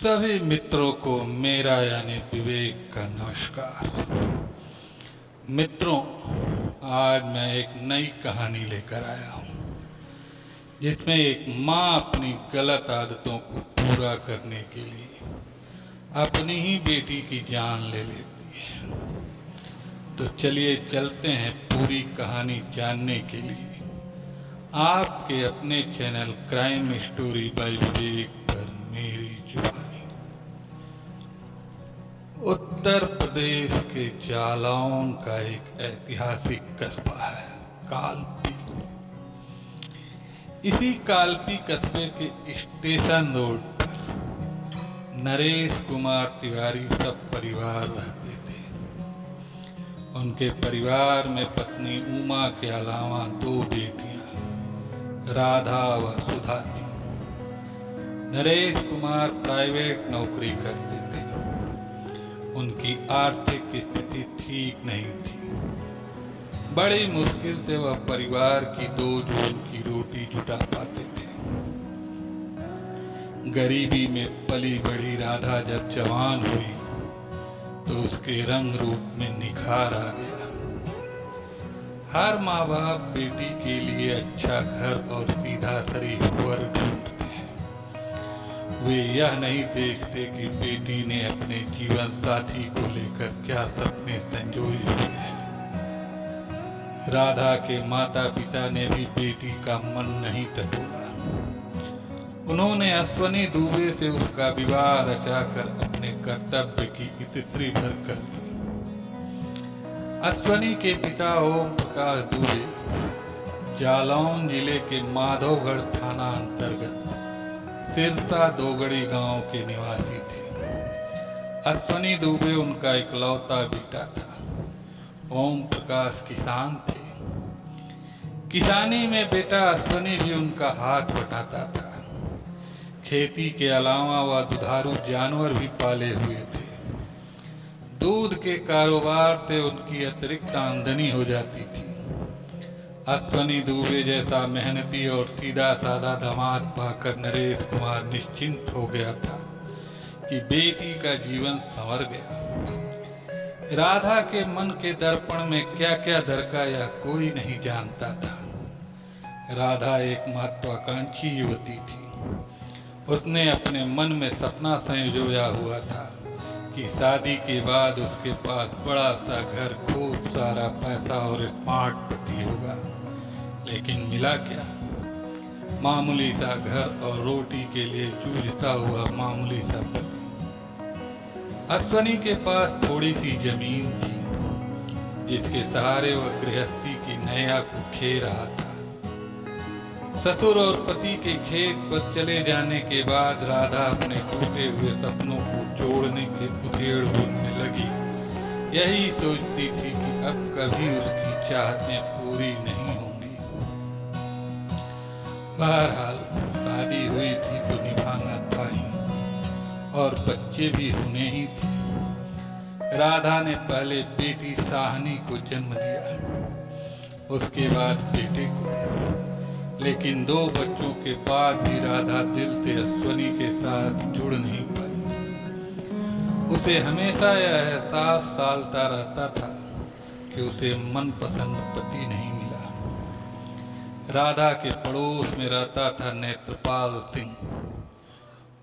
सभी मित्रों को मेरा यानी विवेक का नमस्कार। मित्रों, आज मैं एक नई कहानी लेकर आया हूँ जिसमें एक माँ अपनी गलत आदतों को पूरा करने के लिए अपनी ही बेटी की जान ले लेती है। तो चलिए चलते हैं पूरी कहानी जानने के लिए आपके अपने चैनल क्राइम स्टोरी बाय विवेक पर मेरी जुबानी। उत्तर प्रदेश के जालौन का एक ऐतिहासिक कस्बा है कालपी। इसी कालपी कस्बे के स्टेशन रोड पर नरेश कुमार तिवारी सब परिवार रहते थे। उनके परिवार में पत्नी उमा के अलावा 2 बेटियां राधा व सुधा थी। नरेश कुमार प्राइवेट नौकरी करते थे। उनकी आर्थिक स्थिति ठीक नहीं थी। बड़ी मुश्किल से वह परिवार की 2 जोड़ की रोटी जुटा पाते थे। गरीबी में पली बड़ी राधा जब जवान हुई तो उसके रंग रूप में निखार आ गया। हर माँ बाप बेटी के लिए अच्छा घर और सीधा शरीर वर ढूंढते हैं। वे यह नहीं देखते कि बेटी ने अपने जीवन साथी को लेकर क्या सपने संजोए हुए हैं। राधा के माता पिता ने भी बेटी का मन नहीं टटोला। उन्होंने अश्वनी दुबे से उसका विवाह रचाकर अपने कर्तव्य की इतिश्री भर कर दी। अश्वनी के पिता ओम प्रकाश दुबे जालौन जिले के माधवगढ़ थाना अंतर्गत सिरसा दोगड़ी गांव के निवासी थे। अश्वनी दुबे उनका इकलौता बेटा था। ओम प्रकाश किसान थे। किसानी में बेटा अश्वनी भी उनका हाथ बटाता था। खेती के अलावा वह दुधारू जानवर भी पाले हुए थे। दूध के कारोबार से उनकी अतिरिक्त आमदनी हो जाती थी। अश्वनी दुबे जैसा मेहनती और सीधा साधा दामाद पाकर नरेश कुमार निश्चिंत हो गया था कि बेटी का जीवन संवर गया। राधा के मन के दर्पण में क्या क्या दरका यह कोई नहीं जानता था। राधा एक महत्वाकांक्षी युवती थी। उसने अपने मन में सपना संजोया हुआ था कि शादी के बाद उसके पास बड़ा सा घर, खूब सारा पैसा और स्मार्ट पति होगा। लेकिन मिला क्या? मामूली सा घर और रोटी के लिए जूझता हुआ मामूली सा पति। अश्वनी के पास थोड़ी सी जमीन थी जिसके सहारे वह गृहस्थी की नैया को खे रहा था। ससुर और पति के खेत पर चले जाने के बाद राधा अपने टूटे हुए सपनों को जोड़ने के उधेड़ बुनने लगी। यही सोचती थी कि अब कभी उसकी चाहतें पूरी नहीं होंगी। बहरहाल शादी हुई थी तो निभाना था ही और बच्चे भी होने ही थे। राधा ने पहले बेटी साहनी को जन्म दिया, उसके बाद बेटे को। लेकिन 2 बच्चों के बाद भी राधा दिल से अश्वनी के साथ जुड़ नहीं पाई। उसे हमेशा यह एहसास सालता रहता था कि उसे मनपसंद पति नहीं मिला। राधा के पड़ोस में रहता था नेत्रपाल सिंह।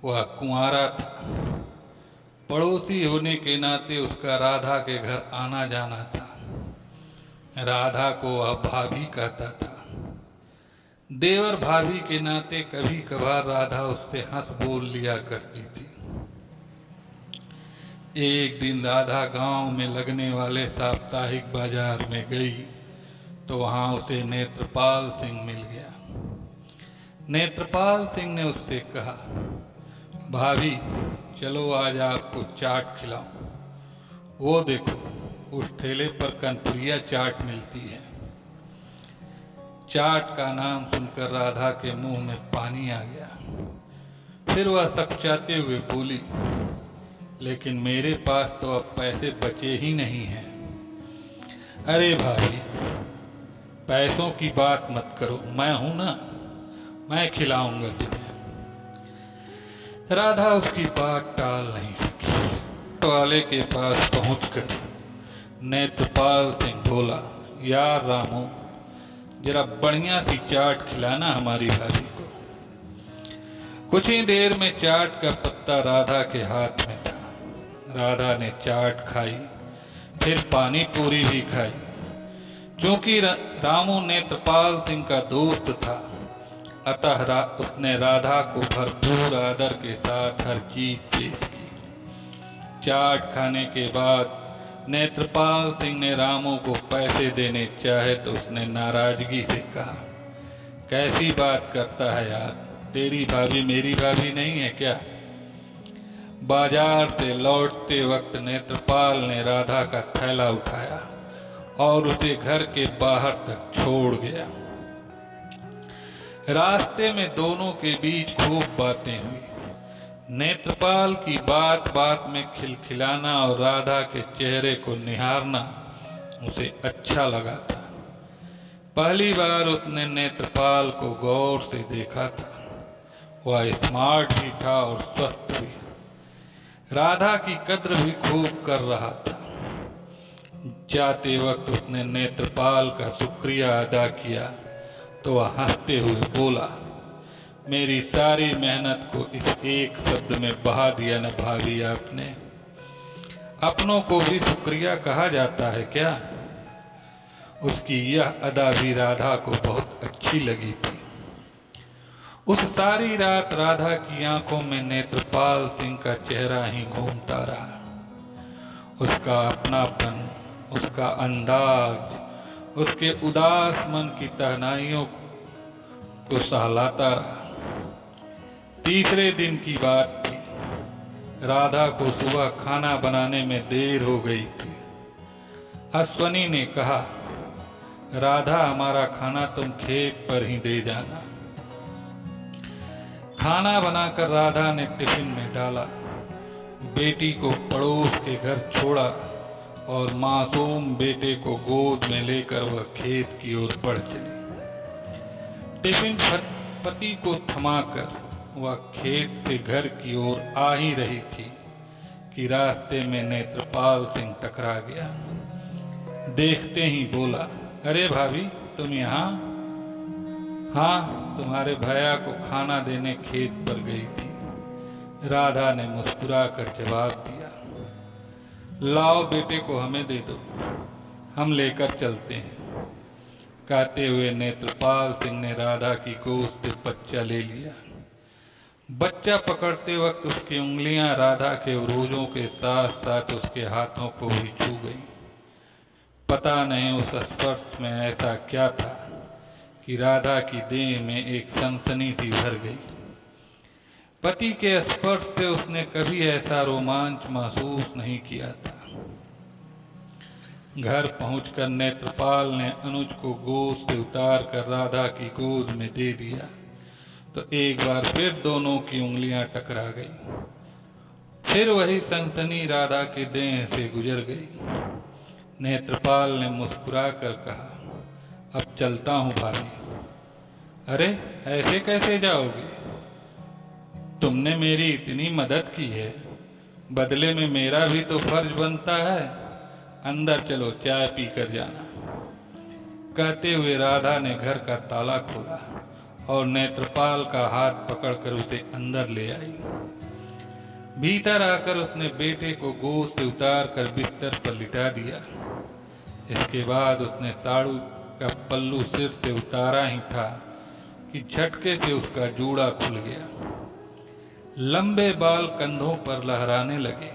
वह कुंवारा था। पड़ोसी होने के नाते उसका राधा के घर आना जाना था। राधा को वह भाभी कहता था। देवर भाभी के नाते कभी कभार राधा उससे हंस बोल लिया करती थी। एक दिन राधा गांव में लगने वाले साप्ताहिक बाजार में गई तो वहां उसे नेत्रपाल सिंह मिल गया। नेत्रपाल सिंह ने उससे कहा, भाभी चलो आज आपको चाट खिलाऊं। वो देखो उस ठेले पर कनपुरिया चाट मिलती है। चाट का नाम सुनकर राधा के मुंह में पानी आ गया। फिर वह सकचाते हुए बोली, लेकिन मेरे पास तो अब पैसे बचे ही नहीं हैं। अरे भाई, पैसों की बात मत करो, मैं हूं ना, मैं खिलाऊंगा तुम्हें। राधा उसकी बात टाल नहीं सकी। वाले के पास पहुंचकर नेत्रपाल सिंह बोला, यार रामू, जरा बढ़िया सी चाट खिलाना हमारी भाभी को। कुछ ही देर में चाट का पत्ता राधा के हाथ में था। राधा ने चाट खाई, फिर पानी पूरी भी खाई। क्योंकि रामू नेत्रपाल सिंह का दोस्त था, अतः उसने राधा को भरपूर आदर के साथ हर चीज पेश की। चाट खाने के बाद नेत्रपाल सिंह ने रामू को पैसे देने चाहे तो उसने नाराजगी से कहा, कैसी बात करता है यार, तेरी भाभी मेरी भाभी नहीं है क्या? बाजार से लौटते वक्त नेत्रपाल ने राधा का थैला उठाया और उसे घर के बाहर तक छोड़ गया। रास्ते में दोनों के बीच खूब बातें हुई। नेत्रपाल की बात बात में खिलखिलाना और राधा के चेहरे को निहारना उसे अच्छा लगा था। पहली बार उसने नेत्रपाल को गौर से देखा था। वह स्मार्ट भी था और स्वस्थ भी। राधा की कद्र भी खूब कर रहा था। जाते वक्त उसने नेत्रपाल का शुक्रिया अदा किया तो वह हंसते हुए बोला, मेरी सारी मेहनत को इस एक शब्द में बहा दिया न भाभी आपने। अपनों को भी शुक्रिया कहा जाता है क्या? उसकी यह अदा भी राधा को बहुत अच्छी लगी थी। उस सारी रात राधा की आंखों में नेत्रपाल सिंह का चेहरा ही घूमता रहा। उसका अपनापन, उसका अंदाज, उसके उदास मन की तहनाइयों को सहलाता रहा। तीसरे दिन की बात थी। राधा को सुबह खाना बनाने में देर हो गई थी। अश्वनी ने कहा, राधा, हमारा खाना तुम खेत पर ही दे जाना। खाना बनाकर राधा ने टिफिन में डाला, बेटी को पड़ोस के घर छोड़ा और मासूम बेटे को गोद में लेकर वह खेत की ओर बढ़ चली। टिफिन पति को थमाकर वह खेत से घर की ओर आ ही रही थी कि रास्ते में नेत्रपाल सिंह टकरा गया। देखते ही बोला, अरे भाभी, तुम यहाँ? हाँ, तुम्हारे भैया को खाना देने खेत पर गई थी। राधा ने मुस्कुराकर जवाब दिया। लाओ, बेटे को हमें दे दो, हम लेकर चलते हैं। कहते हुए नेत्रपाल सिंह ने राधा की गोद से बच्चा ले लिया। बच्चा पकड़ते वक्त उसकी उंगलियां राधा के उरोजों के साथ साथ उसके हाथों को भी छू गई। पता नहीं उस स्पर्श में ऐसा क्या था कि राधा की देह में एक सनसनी सी भर गई। पति के स्पर्श से उसने कभी ऐसा रोमांच महसूस नहीं किया था। घर पहुंचकर नेत्रपाल ने अनुज को गोद से उतार कर राधा की गोद में दे दिया तो एक बार फिर दोनों की उंगलियां टकरा गई। फिर वही सनसनी राधा की देह से गुजर गई। नेत्रपाल ने मुस्कुराकर कहा, अब चलता हूं भाभी। अरे, ऐसे कैसे जाओगे? तुमने मेरी इतनी मदद की है, बदले में मेरा भी तो फर्ज बनता है। अंदर चलो, चाय पी कर जाना। कहते हुए राधा ने घर का ताला खोला और नेत्रपाल का हाथ पकड़कर उसे अंदर ले आई। भीतर आकर उसने बेटे को गोद से उतार कर बिस्तर पर लिटा दिया। इसके बाद उसने साड़ू का पल्लू सिर से उतारा ही था कि झटके से उसका जूड़ा खुल गया। लंबे बाल कंधों पर लहराने लगे।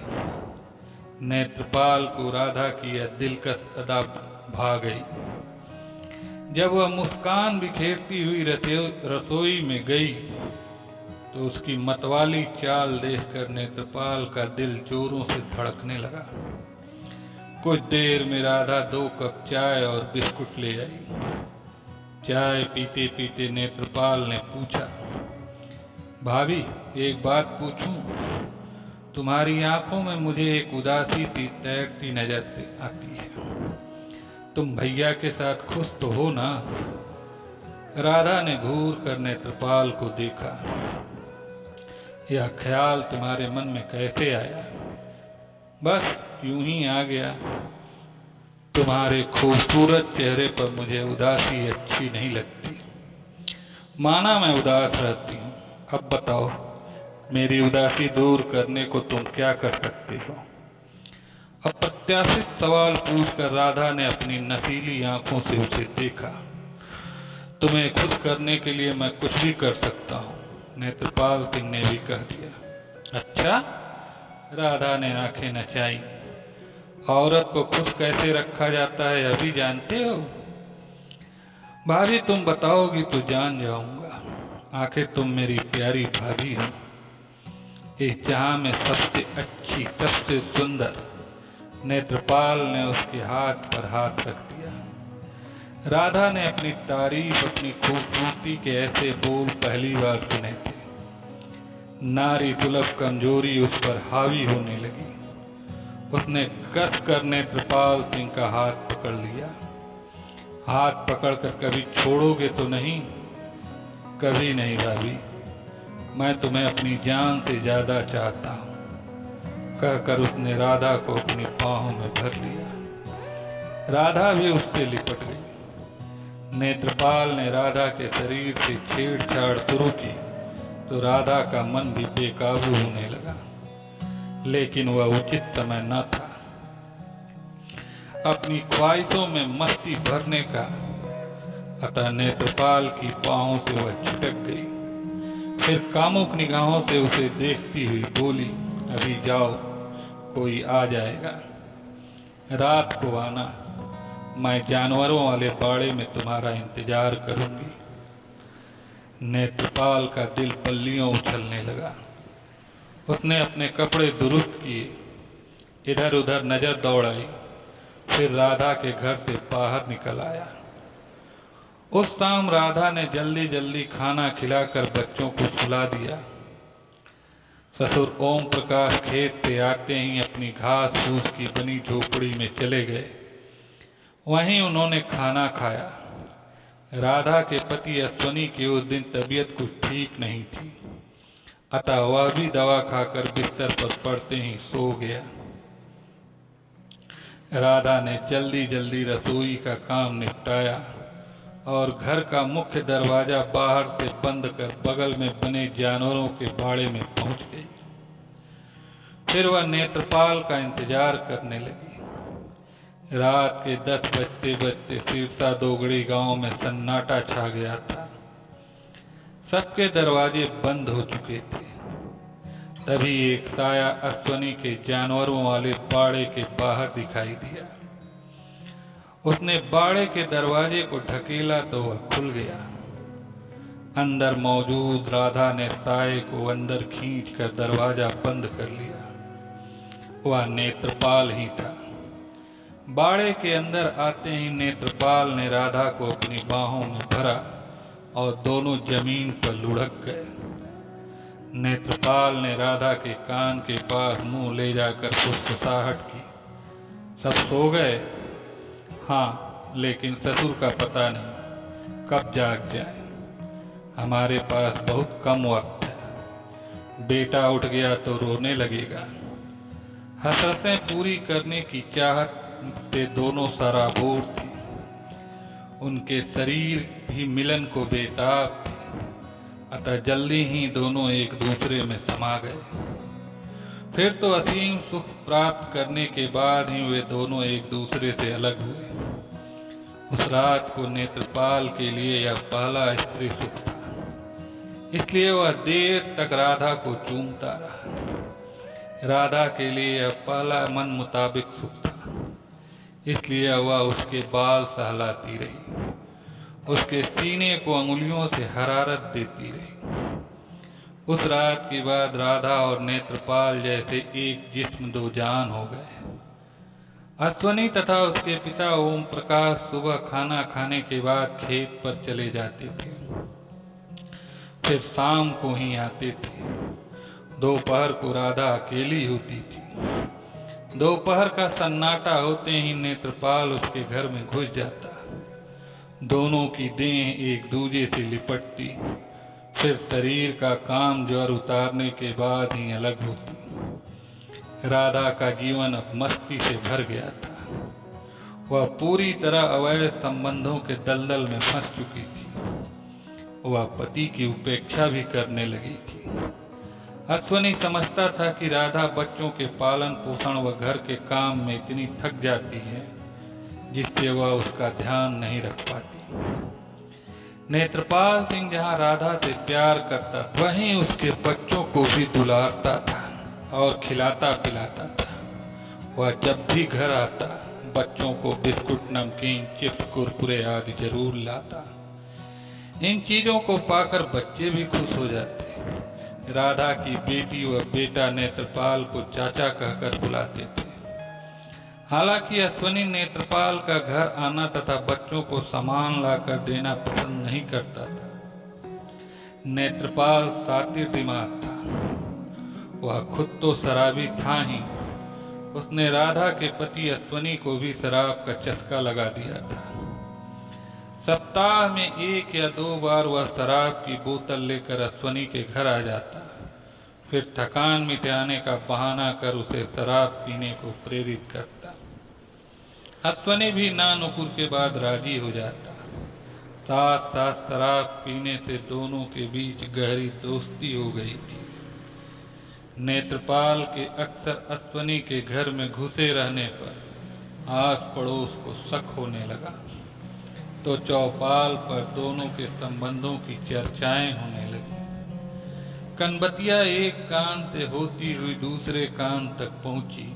नेत्रपाल को राधा की यह दिलकश अदा भा गई। जब वह मुस्कान बिखेरती हुई रसोई में गई तो उसकी मतवाली चाल देखकर नेत्रपाल का दिल जोरों से धड़कने लगा। कुछ देर में राधा 2 कप चाय और बिस्कुट ले आई। चाय पीते पीते नेत्रपाल ने पूछा, भाभी, एक बात पूछूं? तुम्हारी आंखों में मुझे एक उदासी सी तैरती नजर से आती है। तुम भैया के साथ खुश तो हो ना? राधा ने घूर कर नेत्रपाल को देखा। यह ख्याल तुम्हारे मन में कैसे आया? बस यूं ही आ गया। तुम्हारे खूबसूरत चेहरे पर मुझे उदासी अच्छी नहीं लगती। माना मैं उदास रहती हूँ। अब बताओ, मेरी उदासी दूर करने को तुम क्या कर सकते हो? अप्रत्याशित सवाल पूछकर राधा ने अपनी नशीली आंखों से उसे देखा। तुम्हें खुश करने के लिए मैं कुछ भी कर सकता हूँ, नेत्रपाल सिंह ने भी कह दिया। अच्छा? राधा ने आंखें नचाई। औरत को खुश कैसे रखा जाता है अभी जानते हो? भाभी तुम बताओगी तो जान जाऊंगा। आखिर तुम मेरी प्यारी भाभी हो, इस जहां में सबसे अच्छी, सबसे सुंदर। नेत्रपाल ने उसके हाथ पर हाथ रख दिया। राधा ने अपनी तारीफ, अपनी खूबसूरती के ऐसे बोल पहली बार सुने थे। नारी सुलभ कमजोरी उस पर हावी होने लगी। उसने कस कर नेत्रपाल सिंह का हाथ पकड़ लिया। हाथ पकड़कर कभी छोड़ोगे तो नहीं? कभी नहीं भाभी, मैं तुम्हें अपनी जान से ज्यादा चाहता हूँ, कहकर उसने राधा को अपनी बाहों में भर लिया। राधा भी उससे लिपट गई। नेत्रपाल ने राधा के शरीर से छेड़छाड़ शुरू की तो राधा का मन भी बेकाबू होने लगा, लेकिन वह उचित समय न था अपनी ख्वाहिशों में मस्ती भरने का। अतः नेत्रपाल की बाहों से वह छिटक गई। फिर कामुक निगाहों से उसे देखती हुई बोली, अभी जाओ, कोई आ जाएगा। रात को आना, मैं जानवरों वाले बाड़े में तुम्हारा इंतजार करूंगी। नेत्रपाल का दिल पल्लियों उछलने लगा। उसने अपने कपड़े दुरुस्त किए, इधर उधर नजर दौड़ाई, फिर राधा के घर से बाहर निकल आया। उस शाम राधा ने जल्दी जल्दी खाना खिलाकर बच्चों को सुला दिया। ससुर ओम प्रकाश खेत से आते ही अपनी घास फूस की बनी झोपड़ी में चले गए। वहीं उन्होंने खाना खाया। राधा के पति अश्वनी की उस दिन तबीयत कुछ ठीक नहीं थी, अतः वह भी दवा खाकर बिस्तर पर पड़ते ही सो गया। राधा ने जल्दी जल्दी रसोई का काम निपटाया और घर का मुख्य दरवाजा बाहर से बंद कर बगल में बने जानवरों के बाड़े में पहुंच गई। फिर वह नेत्रपाल का इंतजार करने लगी। रात के 10 बजते बजते सिरसा दोगड़ी गांव में सन्नाटा छा गया था। सबके दरवाजे बंद हो चुके थे। तभी एक साया अश्वनी के जानवरों वाले बाड़े के बाहर दिखाई दिया। उसने बाड़े के दरवाजे को ढकेला तो वह खुल गया। अंदर मौजूद राधा ने साये को अंदर खींचकर दरवाजा बंद कर लिया। वह नेत्रपाल ही था। बाड़े के अंदर आते ही नेत्रपाल ने राधा को अपनी बाहों में भरा और दोनों जमीन पर लुढ़क गए। नेत्रपाल ने राधा के कान के पास मुंह ले जाकर फुसफुसाहट की, सब सो गए? हाँ, लेकिन ससुर का पता नहीं कब जाग जाए। हमारे पास बहुत कम वक्त है। बेटा उठ गया तो रोने लगेगा। हसरतें पूरी करने की चाहत से दोनों सराबोर थे। उनके शरीर भी मिलन को बेताब थे। अतः जल्दी ही दोनों एक दूसरे में समा गए। फिर तो असीम सुख प्राप्त करने के बाद ही वे दोनों एक दूसरे से अलग हुए। उस रात को नेत्रपाल के लिए यह पहला स्त्री सुख था, इसलिए वह देर तक राधा को चूमता रहा। राधा के लिए यह पहला मन मुताबिक सुख था, इसलिए वह उसके बाल सहलाती रही, उसके सीने को अंगुलियों से हरारत देती रही। उस रात के बाद राधा और नेत्रपाल जैसे एक जिस्म दो जान हो गए। अश्वनी तथा उसके पिता ओम प्रकाश सुबह खाना खाने के बाद खेत पर चले जाते थे, फिर शाम को ही आते थे। दोपहर को राधा अकेली होती थी। दोपहर का सन्नाटा होते ही नेत्रपाल उसके घर में घुस जाता। दोनों की देह एक दूजे से लिपटती, फिर शरीर का काम ज्वर उतारने के बाद ही अलग होती। राधा का जीवन अब मस्ती से भर गया था। वह पूरी तरह अवैध संबंधों के दलदल में फंस चुकी थी। वह पति की उपेक्षा भी करने लगी थी। अश्वनी समझता था कि राधा बच्चों के पालन पोषण व घर के काम में इतनी थक जाती है जिससे वह उसका ध्यान नहीं रख पाती। नेत्रपाल सिंह जहां राधा से प्यार करता था, वहीं उसके बच्चों को भी दुलारता था और खिलाता पिलाता था। वह जब भी घर आता बच्चों को बिस्कुट, नमकीन, चिप्स, कुरकुरे आदि जरूर लाता। इन चीजों को पाकर बच्चे भी खुश हो जाते। राधा की बेटी व बेटा नेत्रपाल को चाचा कहकर बुलाते थे। हालांकि अश्वनी नेत्रपाल का घर आना तथा बच्चों को सामान लाकर देना पसंद नहीं करता था। नेत्रपाल सातिर दिमाग था। वह खुद तो शराबी था ही, उसने राधा के पति अश्वनी को भी शराब का चस्का लगा दिया था। सप्ताह में 1 या 2 बार वह शराब की बोतल लेकर अश्वनी के घर आ जाता, फिर थकान मिटाने का बहाना कर उसे शराब पीने को प्रेरित करता। अश्वनी भी ना नुकुर के बाद राजी हो जाता। साथ साथ शराब पीने से दोनों के बीच गहरी दोस्ती हो गई थी। नेत्रपाल के अक्सर अश्वनी के घर में घुसे रहने पर आस पड़ोस को शक होने लगा, तो चौपाल पर दोनों के संबंधों की चर्चाएं होने लगी। कनबतिया एक कान से होती हुई दूसरे कान तक पहुंची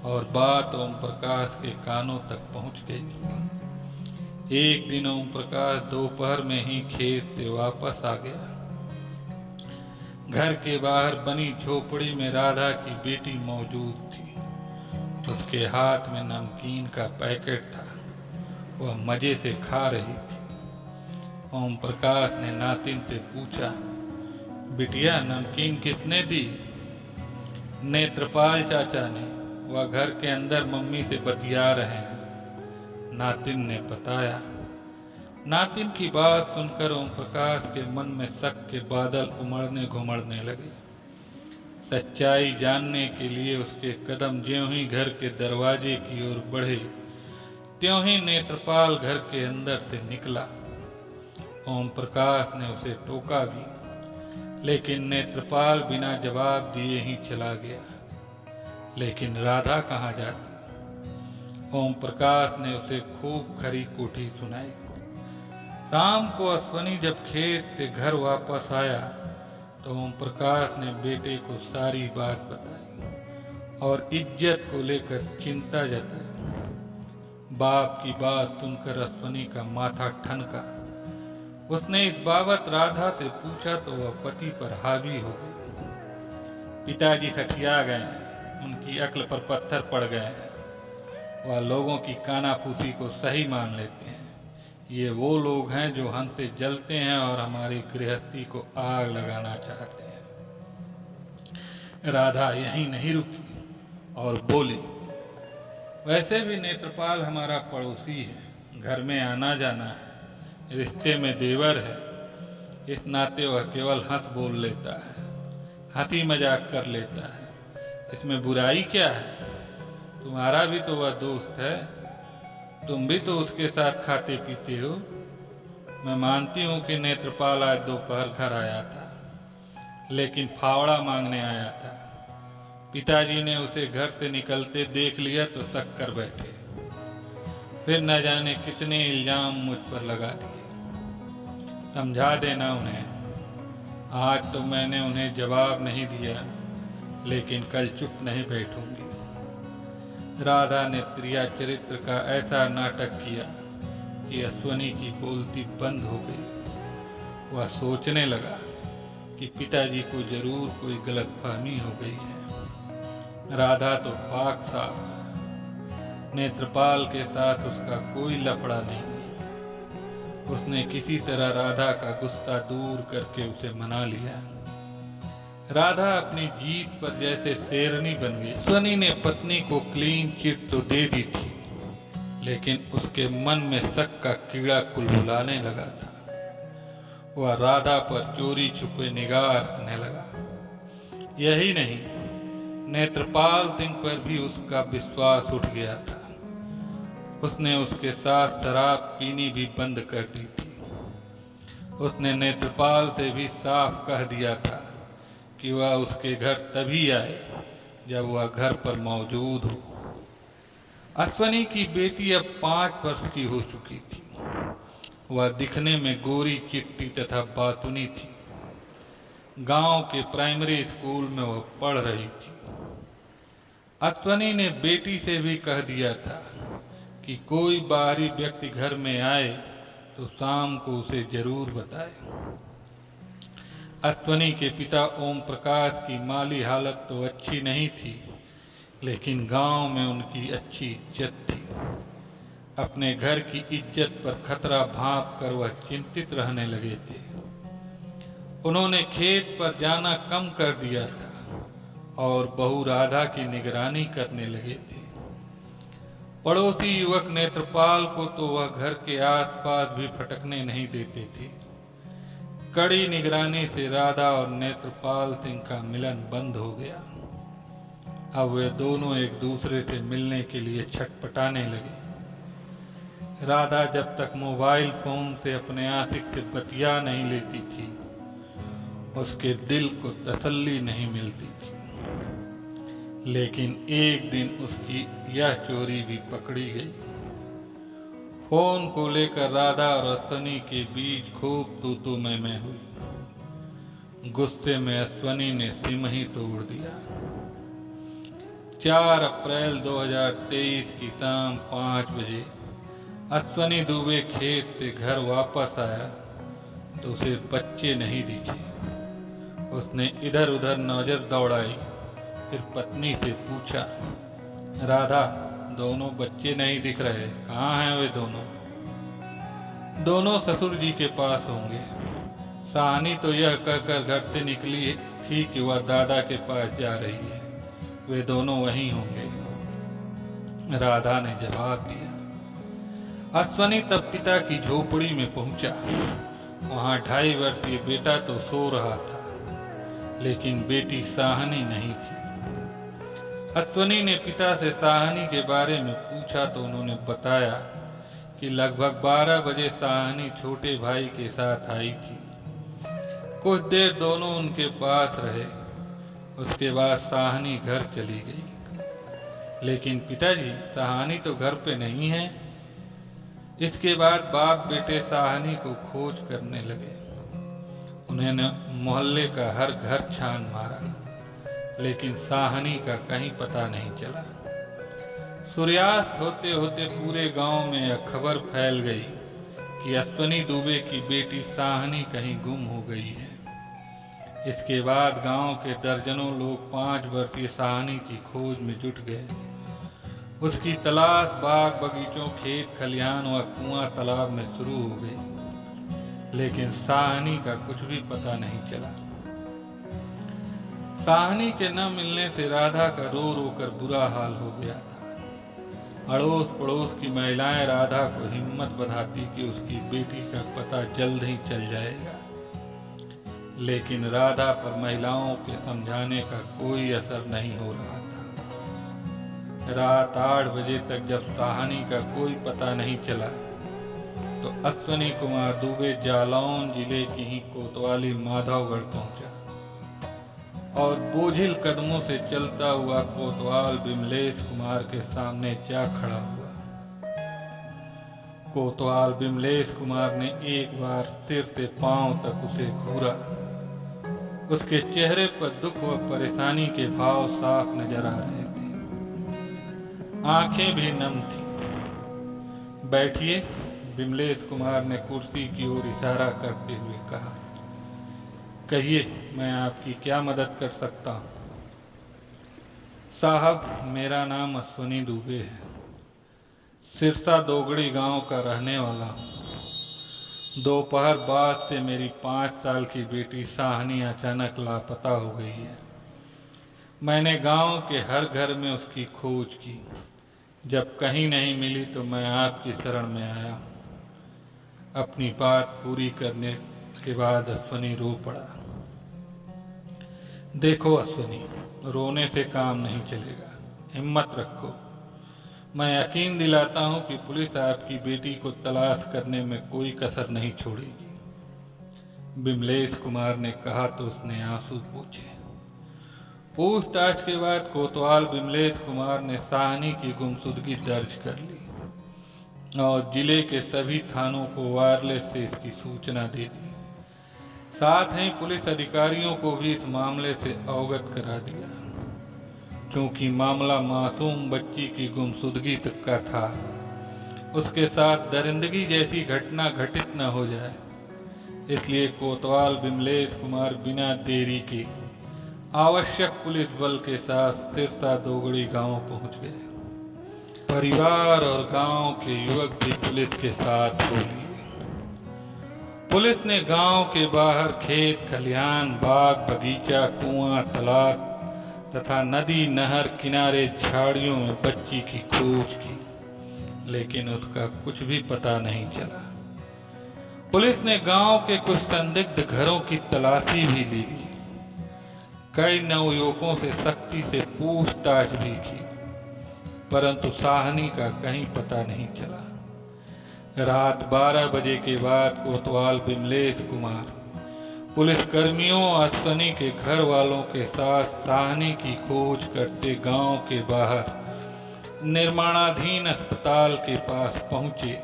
और बात ओम प्रकाश के कानों तक पहुंच गई। एक दिन ओम प्रकाश दोपहर में ही खेत से वापस आ गया। घर के बाहर बनी झोपड़ी में राधा की बेटी मौजूद थी। उसके हाथ में नमकीन का पैकेट था। वह मजे से खा रही थी। ओम प्रकाश ने नातिन से पूछा, बिटिया नमकीन किसने दी? नेत्रपाल चाचा ने। वह घर के अंदर मम्मी से बतिया रहे हैं, नातिन ने बताया। नातिन की बात सुनकर ओम प्रकाश के मन में शक के बादल उमड़ने घुमड़ने लगे। सच्चाई जानने के लिए उसके कदम ज्यों ही घर के दरवाजे की ओर बढ़े, त्यों ही नेत्रपाल घर के अंदर से निकला। ओम प्रकाश ने उसे टोका भी, लेकिन नेत्रपाल बिना जवाब दिए ही चला गया। लेकिन राधा कहाँ जाती? ओम प्रकाश ने उसे खूब खरी कोठी सुनाई। शाम को अश्वनी जब खेत से घर वापस आया तो ओम प्रकाश ने बेटे को सारी बात बताई और इज्जत को लेकर चिंता जताई। बाप की बात सुनकर अश्वनी का माथा ठनका। उसने इस बाबत राधा से पूछा तो वह पति पर हावी हो गई। पिताजी सठिया गए, उनकी अक्ल पर पत्थर पड़ गए। वह लोगों की कानाफूसी को सही मान लेते हैं। ये वो लोग हैं जो हमसे जलते हैं और हमारी गृहस्थी को आग लगाना चाहते हैं। राधा यहीं नहीं रुकी और बोली, वैसे भी नेत्रपाल हमारा पड़ोसी है, घर में आना जाना है, रिश्ते में देवर है। इस नाते वह केवल हंस बोल लेता है, हंसी मजाक कर लेता है। इसमें बुराई क्या है? तुम्हारा भी तो वह दोस्त है, तुम भी तो उसके साथ खाते पीते हो। मैं मानती हूं कि नेत्रपाल आज दोपहर घर आया था, लेकिन फावड़ा मांगने आया था। पिताजी ने उसे घर से निकलते देख लिया तो शक कर बैठे। फिर न जाने कितने इल्जाम मुझ पर लगा दिए। समझा देना उन्हें। आज तो मैंने उन्हें जवाब नहीं दिया, लेकिन कल चुप नहीं बैठूंगी। राधा ने प्रिया चरित्र का ऐसा नाटक किया कि अश्वनी की बोलती बंद हो गई। वह सोचने लगा कि पिताजी को जरूर कोई गलतफहमी हो गई है। राधा तो पाक साफ है। नेत्रपाल के साथ उसका कोई लफड़ा नहीं। उसने किसी तरह राधा का गुस्सा दूर करके उसे मना लिया। राधा अपनी जीत पर जैसे शेरनी बन गई। अश्वनी ने पत्नी को क्लीन चिट तो दे दी थी, लेकिन उसके मन में शक का कीड़ा कुलबुलाने लगा था। वह राधा पर चोरी छुपे निगाह रखने लगा। यही नहीं, नेत्रपाल सिंह पर भी उसका विश्वास उठ गया था। उसने उसके साथ शराब पीनी भी बंद कर दी थी। उसने नेत्रपाल से भी साफ कह दिया था कि वह उसके घर तभी आए जब वह घर पर मौजूद हो। अश्वनी की बेटी अब 5 वर्ष की हो चुकी थी। वह दिखने में गोरी चिट्टी तथा बातुनी थी। गांव के प्राइमरी स्कूल में वह पढ़ रही थी। अश्वनी ने बेटी से भी कह दिया था कि कोई बाहरी व्यक्ति घर में आए तो शाम को उसे जरूर बताए। अश्वनी के पिता ओम प्रकाश की माली हालत तो अच्छी नहीं थी, लेकिन गांव में उनकी अच्छी इज्जत थी। अपने घर की इज्जत पर खतरा भांप कर वह चिंतित रहने लगे थे। उन्होंने खेत पर जाना कम कर दिया था और बहू राधा की निगरानी करने लगे थे। पड़ोसी युवक नेत्रपाल को तो वह घर के आसपास भी फटकने नहीं देते थे। कड़ी निगरानी से राधा और नेत्रपाल सिंह का मिलन बंद हो गया। अब वे दोनों एक दूसरे से मिलने के लिए छटपटाने लगे। राधा जब तक मोबाइल फोन से अपने आशिक से बतिया नहीं लेती थी, उसके दिल को तसल्ली नहीं मिलती थी। लेकिन एक दिन उसकी यह चोरी भी पकड़ी गई। फोन को लेकर राधा और अश्वनी के बीच खूब तू-तू मैं हुई। गुस्से में अश्वनी ने सिम ही तोड़ दिया। 4 अप्रैल 2023 की शाम 5 बजे अश्वनी दुबे खेत से घर वापस आया तो उसे बच्चे नहीं दिखे। उसने इधर उधर नजर दौड़ाई, फिर पत्नी से पूछा, राधा, दोनों बच्चे नहीं दिख रहे, कहाँ हैं वे दोनों? दोनों ससुर जी के पास होंगे। साहनी तो यह कहकर घर से निकली थी कि वह दादा के पास जा रही है। वे दोनों वहीं होंगे, राधा ने जवाब दिया। अश्वनी तब पिता की झोपड़ी में पहुंचा। वहां 2.5 वर्षीय बेटा तो सो रहा था, लेकिन बेटी साहनी नहीं थी। अश्वनी ने पिता से साहनी के बारे में पूछा तो उन्होंने बताया कि लगभग 12 बजे साहनी छोटे भाई के साथ आई थी। कुछ देर दोनों उनके पास रहे। उसके बाद साहनी घर चली गई। लेकिन पिताजी, साहनी तो घर पे नहीं है। इसके बाद बाप बेटे साहनी को खोज करने लगे। उन्होंने मोहल्ले का हर घर छान मारा, लेकिन साहनी का कहीं पता नहीं चला। सूर्यास्त होते होते पूरे गांव में यह खबर फैल गई कि अश्वनी दुबे की बेटी साहनी कहीं गुम हो गई है। इसके बाद गांव के दर्जनों लोग 5 वर्षीय साहनी की खोज में जुट गए। उसकी तलाश बाग बगीचों, खेत खलिहान व कुआं तालाब में शुरू हो गई, लेकिन साहनी का कुछ भी पता नहीं चला। साहनी के न मिलने से राधा का रो रो कर बुरा हाल हो गया था। अड़ोस पड़ोस की महिलाएं राधा को हिम्मत बंधाती कि उसकी बेटी का पता जल्द ही चल जाएगा, लेकिन राधा पर महिलाओं के समझाने का कोई असर नहीं हो रहा था। रात 8 बजे तक जब साहनी का कोई पता नहीं चला तो अश्वनी कुमार दुबे जालौन जिले की ही कोतवाली माधवगढ़ पहुंचा और बोझिल कदमों से चलता हुआ कोतवाल विमलेश कुमार के सामने जा खड़ा हुआ। कोतवाल विमलेश कुमार ने एक बार सिर से पांव तक उसे घूरा। उसके चेहरे पर दुख व परेशानी के भाव साफ नजर आ रहे थे। आंखें भी नम थी। बैठिए, विमलेश कुमार ने कुर्सी की ओर इशारा करते हुए कहा। कहिए, मैं आपकी क्या मदद कर सकता हूं? साहब, मेरा नाम अश्वनी दुबे है। सिरसा दोगड़ी गांव का रहने वाला हूं। दोपहर बाद से मेरी 5 साल की बेटी साहनी अचानक लापता हो गई है। मैंने गांव के हर घर में उसकी खोज की। जब कहीं नहीं मिली तो मैं आपकी शरण में आया। अपनी बात पूरी उसके बाद अश्वनी रो पड़ा। देखो अश्वनी, रोने से काम नहीं चलेगा, हिम्मत रखो। मैं यकीन दिलाता हूं कि पुलिस आपकी बेटी को तलाश करने में कोई कसर नहीं छोड़ेगी। बिमलेश कुमार ने कहा तो उसने आंसू पोंछे। पूछताछ के बाद कोतवाल बिमलेश कुमार ने साहनी की गुमशुदगी दर्ज कर ली और जिले के सभी थानों को वायरलेस से इसकी सूचना दे दी। साथ ही पुलिस अधिकारियों को भी इस मामले से अवगत करा दिया। क्योंकि मामला मासूम बच्ची की गुमशुदगी तक का था, उसके साथ दरिंदगी जैसी घटना घटित न हो जाए, इसलिए कोतवाल बिमलेश कुमार बिना देरी के आवश्यक पुलिस बल के साथ सिरसा दोगड़ी गांव पहुंच गए। परिवार और गांव के युवक भी पुलिस के साथ हो लिए। पुलिस ने गांव के बाहर खेत खलिहान, बाग बगीचा, कुआं, तालाब तथा नदी नहर किनारे झाड़ियों में बच्ची की खोज की, लेकिन उसका कुछ भी पता नहीं चला। पुलिस ने गांव के कुछ संदिग्ध घरों की तलाशी भी ली। कई नवयुवकों से सख्ती से पूछताछ भी की, परंतु साहनी का कहीं पता नहीं चला। रात 12 बजे के बाद कोतवाल बिमलेश कुमार पुलिस कर्मियों अश्वनी के घर वालों के साथ साहनी की खोज करते गांव के बाहर निर्माणाधीन अस्पताल के पास पहुंचे।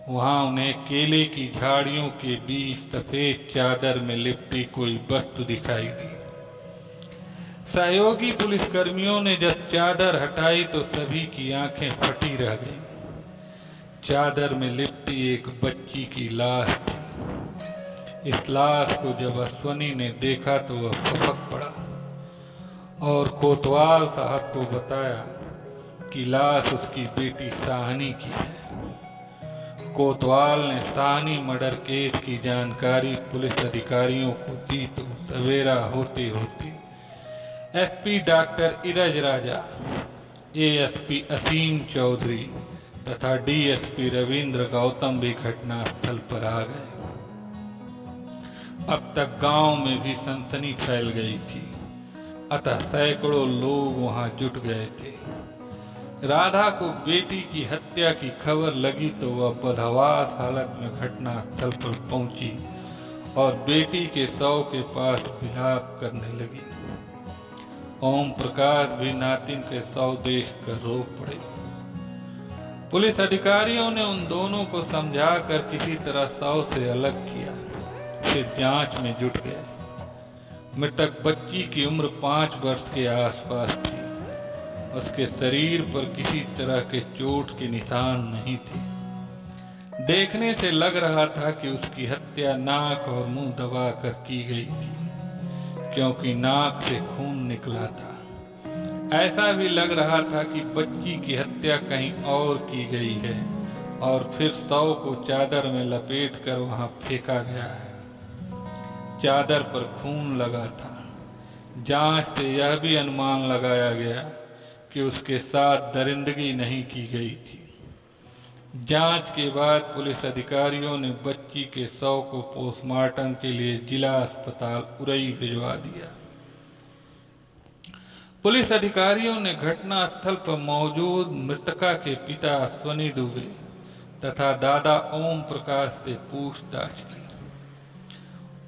वहां उन्हें केले की झाड़ियों के बीच सफेद चादर में लिपटी कोई वस्तु दिखाई दी। सहयोगी पुलिसकर्मियों ने जब चादर हटाई तो सभी की आंखें फटी रह गईं। चादर में लिपटी एक बच्ची की लाश थी। इस लाश को जब अश्वनी ने देखा तो वह फपक पड़ा और कोतवाल साहब को बताया कि लाश उसकी बेटी साहनी की है। कोतवाल ने साहनी मर्डर केस की जानकारी पुलिस अधिकारियों को दी तो सवेरा होते होते एसपी डॉक्टर इरज राजा, एएसपी असीम चौधरी तथा डीएसपी रविंद्र गौतम भी घटनास्थल पर आ गए। अब तक गांव में भी सनसनी फैल गई थी, अतः सैकड़ों लोग वहां जुट गए थे। राधा को बेटी की हत्या की खबर लगी तो वह बदहवास हालत में घटनास्थल पर पहुंची और बेटी के शव के पास विलाप करने लगी। ओम प्रकाश भी नातिन के शव देखकर रो पड़े। पुलिस अधिकारियों ने उन दोनों को समझाकर किसी तरह शव से अलग किया, फिर जांच में जुट गए। मृतक बच्ची की उम्र 5 वर्ष के आसपास थी। उसके शरीर पर किसी तरह के चोट के निशान नहीं थे। देखने से लग रहा था कि उसकी हत्या नाक और मुंह दबाकर की गई थी, क्योंकि नाक से खून निकला था। ऐसा भी लग रहा था कि बच्ची की हत्या कहीं और की गई है और फिर शव को चादर में लपेटकर वहां फेंका गया है। चादर पर खून लगा था। जांच से यह भी अनुमान लगाया गया कि उसके साथ दरिंदगी नहीं की गई थी। जांच के बाद पुलिस अधिकारियों ने बच्ची के शव को पोस्टमार्टम के लिए जिला अस्पताल उरई भिजवा दिया। पुलिस अधिकारियों ने घटनास्थल पर मौजूद मृतका के पिता अश्वनी दुबे तथा दादा ओम प्रकाश से पूछताछ की।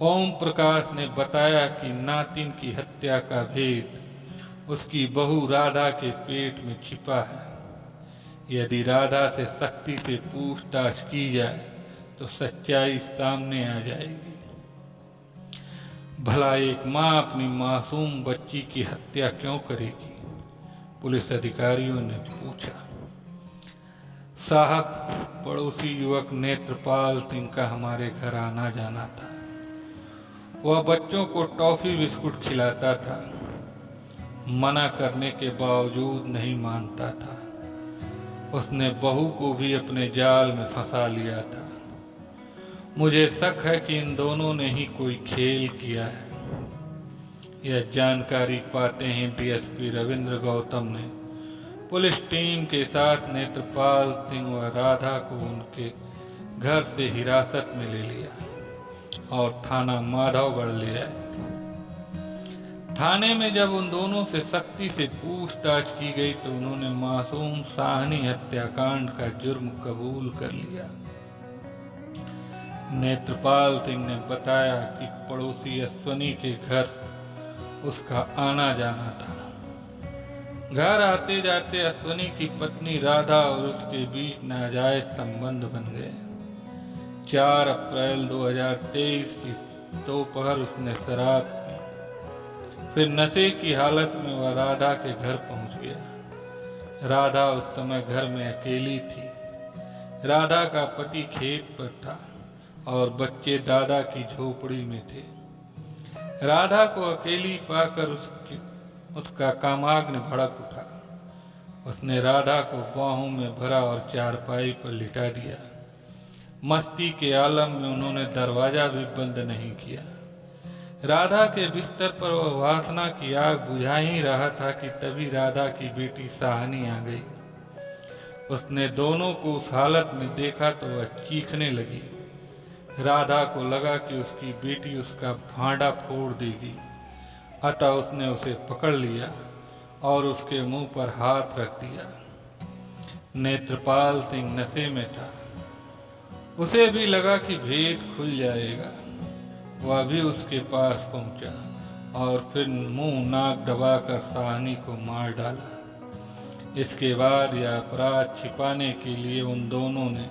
ओम प्रकाश ने बताया कि नातिन की हत्या का भेद उसकी बहू राधा के पेट में छिपा है। यदि राधा से सख्ती से पूछताछ की जाए तो सच्चाई सामने आ जाएगी। भला एक मां अपनी मासूम बच्ची की हत्या क्यों करेगी? पुलिस अधिकारियों ने पूछा। साहब, पड़ोसी युवक नेत्रपाल सिंह का हमारे घर आना जाना था। वह बच्चों को टॉफी बिस्कुट खिलाता था। मना करने के बावजूद नहीं मानता था। उसने बहू को भी अपने जाल में फंसा लिया था। मुझे शक है कि इन दोनों ने ही कोई खेल किया है। यह जानकारी पाते ही डीएसपी रविंद्र गौतम ने पुलिस टीम के साथ नेत्रपाल सिंह व राधा को उनके घर से हिरासत में ले लिया और थाना माधवगढ़ ले आए। थाने में जब उन दोनों से सख्ती से पूछताछ की गई तो उन्होंने मासूम साहनी हत्याकांड का जुर्म कबूल कर लिया। नेत्रपाल सिंह ने बताया कि पड़ोसी अश्वनी के घर उसका आना जाना था। घर आते जाते अश्वनी की पत्नी राधा और उसके बीच नाजायज संबंध बन गए। 4 अप्रैल 2023 की दोपहर उसने शराब पी, फिर नशे की हालत में वह राधा के घर पहुंच गया। राधा उस समय घर में अकेली थी। राधा का पति खेत पर था और बच्चे दादा की झोपड़ी में थे। राधा को अकेली पाकर उसका कामाग्नि भड़क उठा। उसने राधा को बाहों में भरा और चारपाई पर लिटा दिया। मस्ती के आलम में उन्होंने दरवाजा भी बंद नहीं किया। राधा के बिस्तर पर वह वासना की आग बुझा ही रहा था कि तभी राधा की बेटी साहनी आ गई। उसने दोनों को उस हालत में देखा तो वह चीखने लगी। राधा को लगा कि उसकी बेटी उसका भांडा फोड़ देगी, अतः उसने उसे पकड़ लिया और उसके मुंह पर हाथ रख दिया। नेत्रपाल सिंह नशे में था। उसे भी लगा कि भेद खुल जाएगा। वह भी उसके पास पहुंचा और फिर मुंह नाक दबाकर साहनी को मार डाला। इसके बाद यह अपराध छिपाने के लिए उन दोनों ने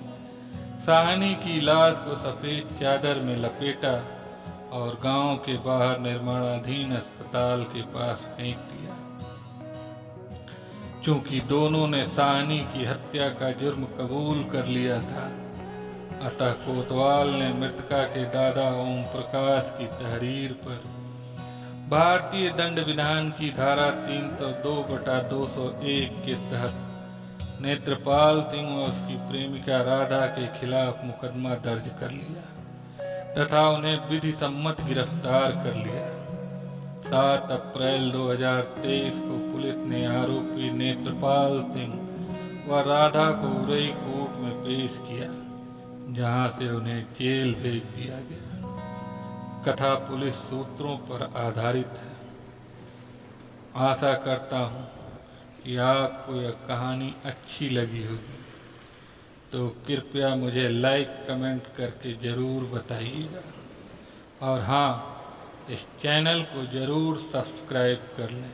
साहनी की लाश को सफेद चादर में लपेटा और गांव के बाहर निर्माणाधीन अस्पताल के पास फेंक दिया। चूंकि दोनों ने साहनी की हत्या का जुर्म कबूल कर लिया था, अतः कोतवाल ने मृतका के दादा ओम प्रकाश की तहरीर पर भारतीय दंड विधान की धारा 302/201 के तहत नेत्रपाल सिंह और उसकी प्रेमिका राधा के खिलाफ मुकदमा दर्ज कर लिया तथा उन्हें विधि सम्मत गिरफ्तार कर लिया। 7 अप्रैल 2023 को पुलिस ने आरोपी नेत्रपाल सिंह व राधा को उरई कोर्ट में पेश किया, जहां से उन्हें जेल भेज दिया गया। कथा पुलिस सूत्रों पर आधारित है। आशा करता हूं कि आपको यह कहानी अच्छी लगी होगी, तो कृपया मुझे लाइक कमेंट करके ज़रूर बताइएगा और हाँ, इस चैनल को ज़रूर सब्सक्राइब कर लें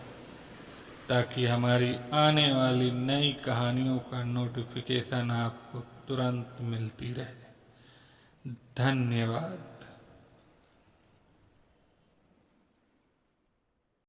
ताकि हमारी आने वाली नई कहानियों का नोटिफिकेशन आपको तुरंत मिलती रहे। धन्यवाद।